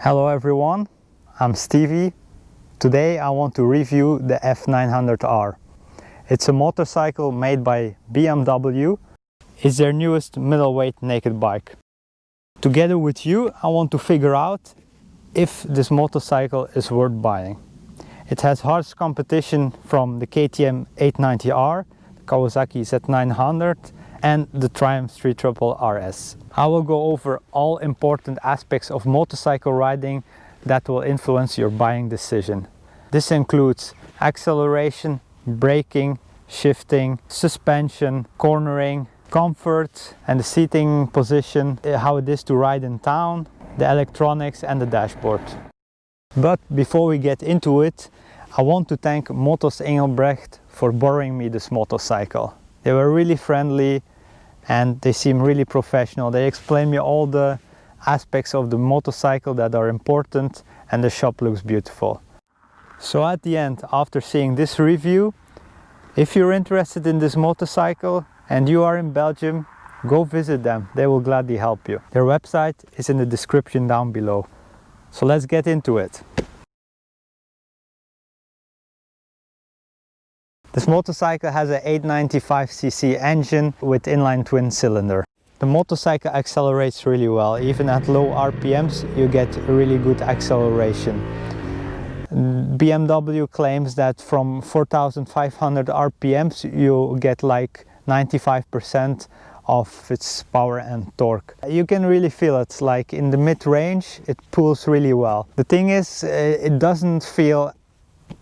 Hello everyone, I'm Stevie. Today I want to review the F900R. It's a motorcycle made by BMW. It's their newest middleweight naked bike. Together with you, I want to figure out if this motorcycle is worth buying. It has harsh competition from the KTM 890R, the Kawasaki Z900 and the Triumph 300 RS. I will go over all important aspects of motorcycle riding that will influence your buying decision. This includes acceleration, braking, shifting, suspension, cornering, comfort and the seating position, how it is to ride in town, the electronics and the dashboard. But before we get into it, I want to thank Motos Engelbrecht for borrowing me this motorcycle. They were really friendly and they seem really professional. They explain me all the aspects of the motorcycle that are important, and the shop looks beautiful. So at the end, after seeing this review, if you're interested in this motorcycle and you are in Belgium, go visit them. They will gladly help you. Their website is in the description down below. So let's get into it. This motorcycle has an 895cc engine with inline twin cylinder. The motorcycle accelerates really well. Even at low RPMs you get really good acceleration. BMW claims that from 4500 RPMs you get like 95% of its power and torque. You can really feel it, like in the mid-range it pulls really well. The thing is, it doesn't feel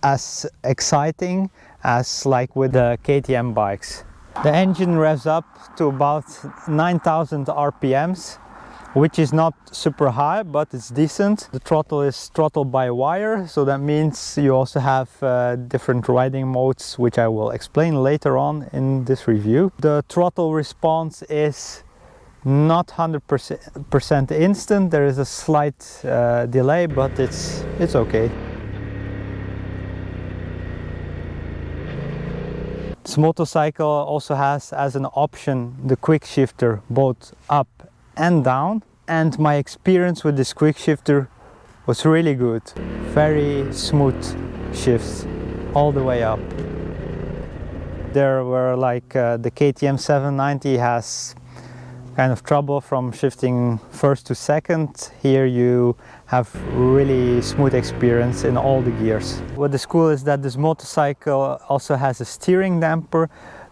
as exciting as like with the KTM bikes. The engine revs up to about 9000 RPMs, which is not super high, but it's decent. The throttle is throttled by wire, so that means you also have different riding modes, which I will explain later on in this review. The throttle response is not 100% instant. There is a slight delay, but it's okay. This motorcycle also has as an option the quick shifter both up and down, and my experience with this quick shifter was really good. Very smooth shifts all the way up. There were like the KTM 790 has kind of trouble from shifting first to second. Here you have really smooth experience in all the gears. What is cool is that this motorcycle also has a steering damper,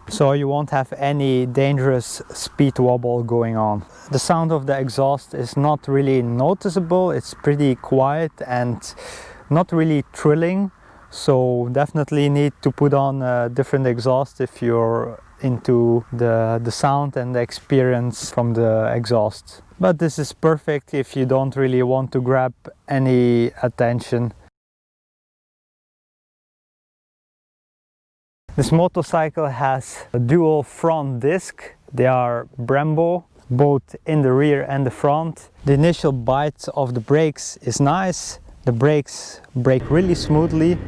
so you won't have any dangerous speed wobble going on. The sound of the exhaust is not really noticeable. It's pretty quiet and not really thrilling, so definitely need to put on a different exhaust if you're into the sound and the experience from the exhaust. But this is perfect if you don't really want to grab any attention. This motorcycle has a dual front disc. They are Brembo, both in the rear and the front. The initial bite of the brakes is nice. The brakes brake really smoothly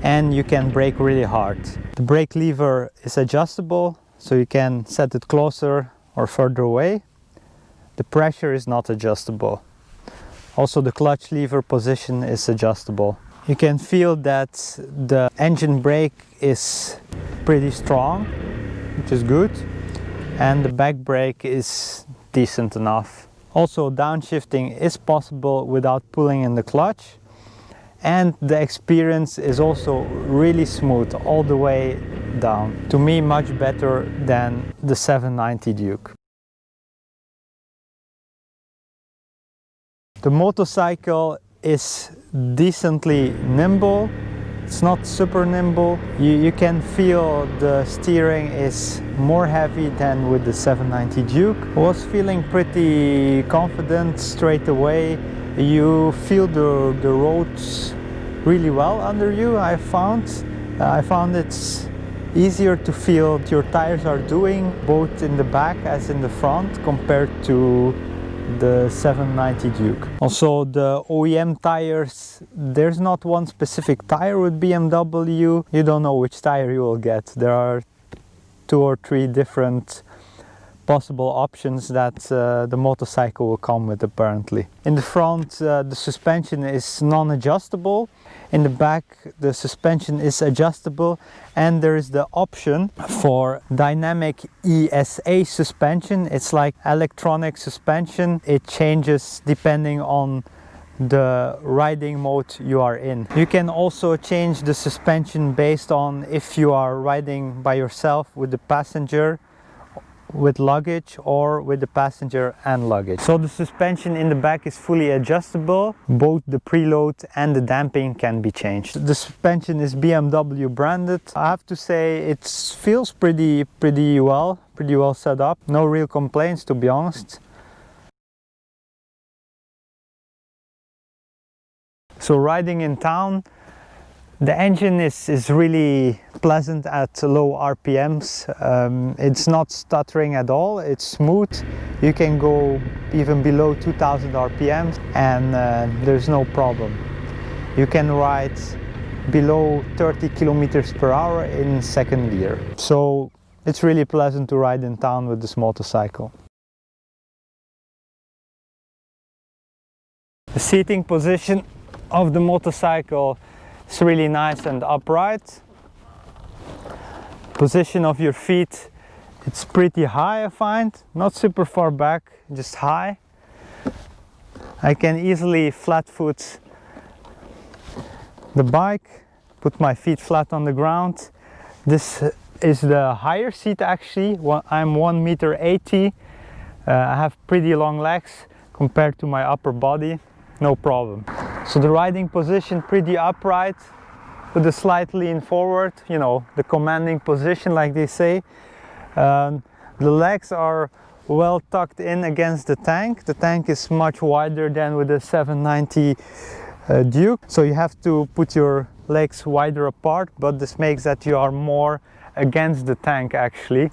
and you can brake really hard. The brake lever is adjustable, so you can set it closer or further away. The pressure is not adjustable. Also the clutch lever position is adjustable. You can feel that the engine brake is pretty strong, which is good, and the back brake is decent enough. Also downshifting is possible without pulling in the clutch, and the experience is also really smooth all the way down. To me, much better than the 790 Duke. The motorcycle is decently nimble. It's not super nimble. You can feel the steering is more heavy than with the 790 Duke. I was feeling pretty confident straight away. You feel the roads really well under you, I found it's easier to feel what your tires are doing, both in the back as in the front, compared to the 790 Duke. Also the OEM tires, there's not one specific tire with BMW. You don't know which tire you will get. There are 2 or 3 different possible options that the motorcycle will come with apparently. In the front the suspension is non-adjustable, in the back the suspension is adjustable, and there is the option for dynamic ESA suspension. It's like electronic suspension. It changes depending on the riding mode you are in. You can also change the suspension based on if you are riding by yourself with the passenger, with luggage, or with the passenger and luggage. So the suspension in the back is fully adjustable. Both the preload and the damping can be changed. The suspension is BMW branded. I have to say it feels pretty well set up. No real complaints, to be honest. So riding in town, the engine is really pleasant at low RPMs. It's not stuttering at all, it's smooth. You can go even below 2000 RPMs and there's no problem. You can ride below 30 kilometers per hour in second gear. So it's really pleasant to ride in town with this motorcycle. The seating position of the motorcycle is really nice and upright. Position of your feet, it's pretty high, I find. Not super far back, just high. I can easily flat foot the bike, put my feet flat on the ground. This is the higher seat actually. I'm 1.80 m. I have pretty long legs compared to my upper body. No problem. So the riding position pretty upright with a slight lean forward, you know, the commanding position like they say. The legs are well tucked in against the tank. The tank is much wider than with the 790 Duke. So you have to put your legs wider apart, but this makes that you are more against the tank actually.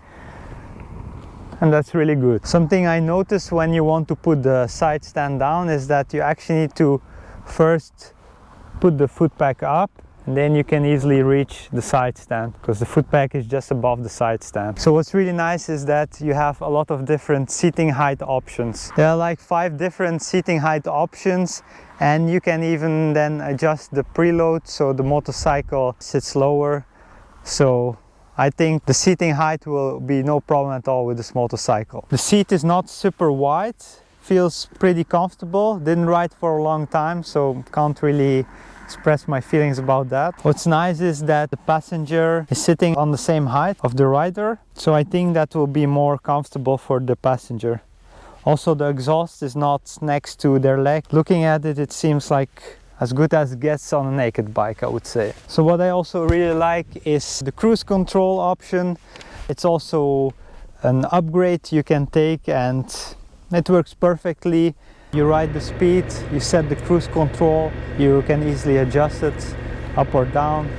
And that's really good. Something I noticed when you want to put the side stand down is that you actually need to first put the foot pack up, and then you can easily reach the side stand because the foot pack is just above the side stand. So what's really nice is that you have a lot of different seating height options. There are like 5 different seating height options, and you can even then adjust the preload so the motorcycle sits lower. So I think the seating height will be no problem at all with this motorcycle. The seat is not super wide, feels pretty comfortable. Didn't ride for a long time, so can't really express my feelings about that. What's nice is that the passenger is sitting on the same height of the rider, so I think that will be more comfortable for the passenger. Also, the exhaust is not next to their leg. Looking at it, it seems like as good as it gets on a naked bike, I would say. So what I also really like is the cruise control option. It's also an upgrade you can take and it works perfectly. You ride the speed, you set the cruise control, you can easily adjust it up or down.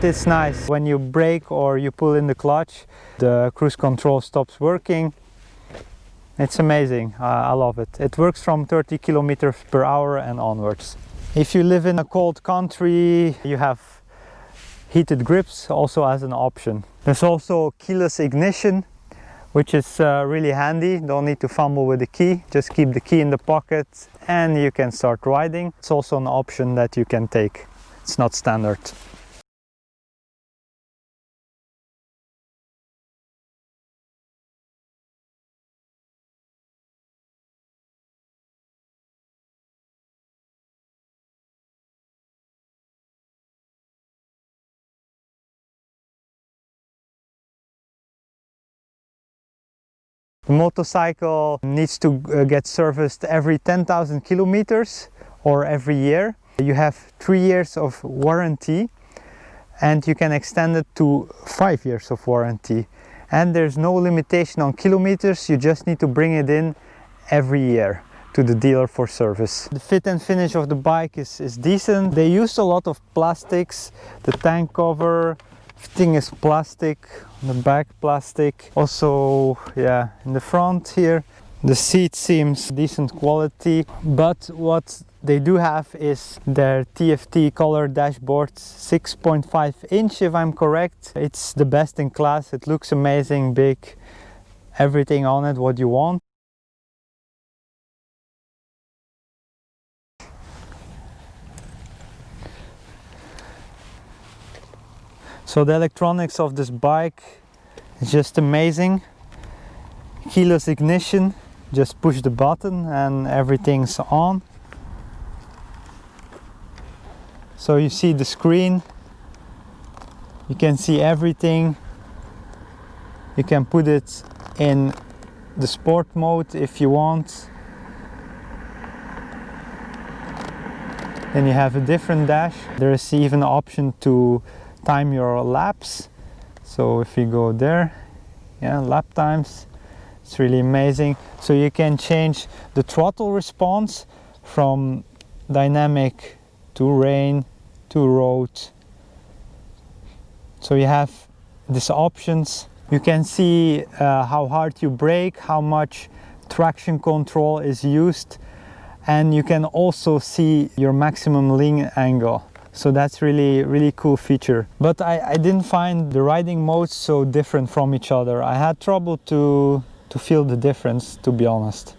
It's nice. When you brake or you pull in the clutch, the cruise control stops working. It's amazing, I love it. It works from 30 kilometers per hour and onwards. If you live in a cold country, you have heated grips also as an option. There's also keyless ignition, which is really handy. Don't need to fumble with the key, just keep the key in the pocket and you can start riding. It's also an option that you can take. It's not standard. The motorcycle needs to get serviced every 10,000 kilometers or every year. You have 3 years of warranty and you can extend it to 5 years of warranty. And there's no limitation on kilometers, you just need to bring it in every year to the dealer for service. The fit and finish of the bike is decent. They used a lot of plastics, the tank cover, everything is plastic, on the back plastic. Also, yeah, in the front here, the seat seems decent quality, but what they do have is their TFT color dashboard, 6.5 inch if I'm correct. It's the best in class, it looks amazing, big, everything on it what you want. So the electronics of this bike is just amazing. Keyless ignition, just push the button and everything's on. So you see the screen, you can see everything. You can put it in the sport mode if you want. Then you have a different dash. There is even an option to time your laps. So if you go there, yeah, lap times, it's really amazing. So you can change the throttle response from dynamic to rain to road. So you have these options. You can see how hard you brake, how much traction control is used, and you can also see your maximum lean angle. So that's really cool feature. But I didn't find the riding modes so different from each other. I had trouble to feel the difference, to be honest.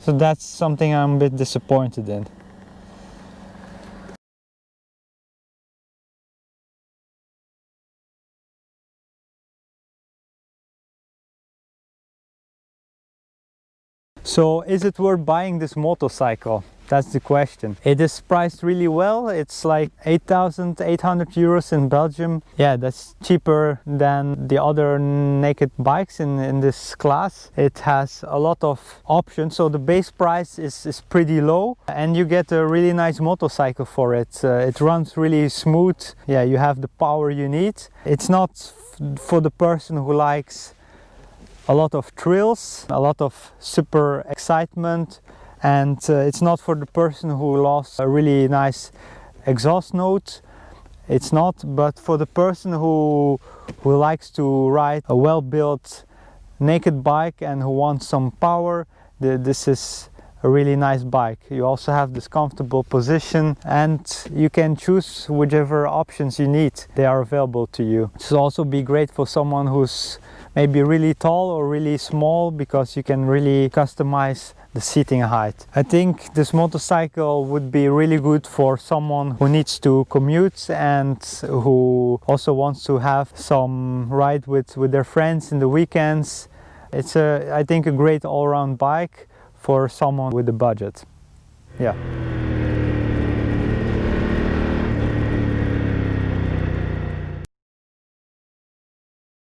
So that's something I'm a bit disappointed in. So is it worth buying this motorcycle? That's the question. It is priced really well. It's like 8,800 euros in Belgium. Yeah, that's cheaper than the other naked bikes in this class. It has a lot of options, so the base price is pretty low and you get a really nice motorcycle for it. It runs really smooth. Yeah, you have the power you need. It's not for the person who likes a lot of thrills, a lot of super excitement, and it's not for the person who loves a really nice exhaust note. It's not, but for the person who likes to ride a well-built naked bike and who wants some power, this is a really nice bike. You also have this comfortable position and you can choose whichever options you need. They are available to you. This will also be great for someone who's maybe really tall or really small, because you can really customize the seating height. I think this motorcycle would be really good for someone who needs to commute and who also wants to have some ride with their friends in the weekends. It's I think a great all-round bike for someone with a budget. Yeah.